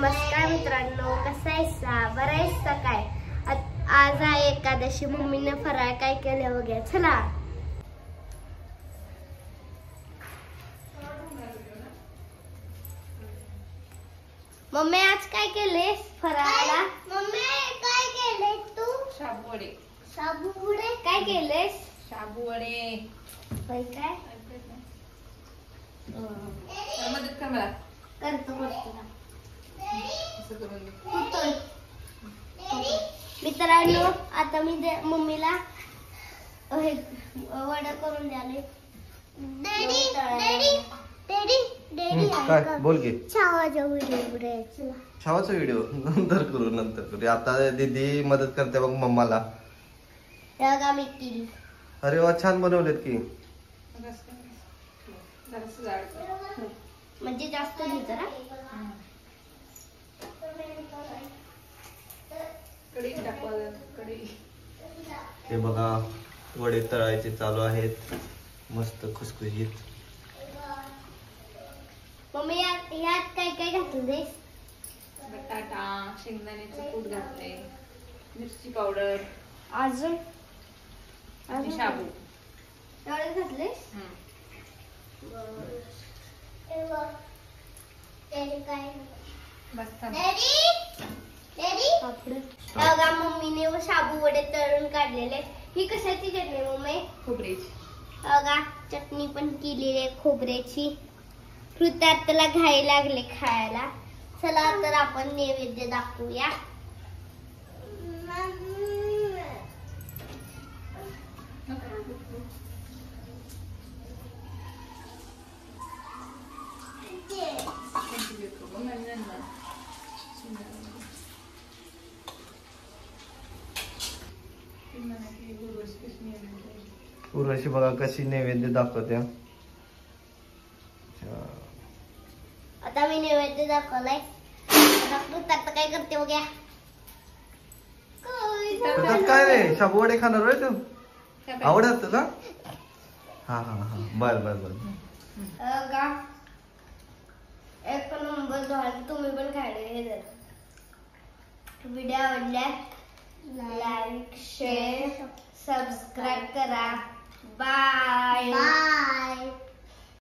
नमस्कार मित्रांनो, कसा आहेसा? बरं आहेसा काय? आज आहे एकादशी. मम्मीने फराळ काय केलं बघा. चला मम्मी, आज काय केले फराळाला? मम्मी काय केले तू? शाबूवडे. शाबूवडे काय केलेस? शाबूवडे. काय काय मदत कर मला. करतो असं करून दे. मित्रांनो, आता मी मम्मीला वडा करून द्याले. काय बोल की? छावाचा व्हिडिओ. छावाचा व्हिडिओ नंतर करू. आता दीदी मदत करते बघ मम्माला. मी केली. अरे वा, छान बनवलेत की. म्हणजे जास्त घेतो ना. हे बघा, वडे तळायचे चालू आहेत, मस्त खुसखुशीत. मम्मी, यात काय काय घातलं? बटाटा, शेंगदाण्याचं कूट घातले, मिरची पावडर, अजून शाबू एवढं घातले. बघा, मम्मीने शाबू वडे तळून काढलेले. ही कशाची चटणी मम्मी? खोबऱ्याची. बघा, चटणी पण केलेली आहे खोबऱ्याची. कृतार्थला घाई लागले खायला. चला तर आपण नैवेद्य दाखवूया. उर्वशी बघा कशी नैवेद्य दाखवते. आता मी नैवेद्य दाखवलाय. आता कृतार्थ काय करते बघा. काय रे, शाबू वडे खाणार होय तू? आवडत तुला? हा हा हा, बर बर बर. एक नंबर झाला. तुम्ही पण खायला. व्हिडिओ आवडल्या लाईक, शेअर, सबस्क्राईब करा. Bye bye.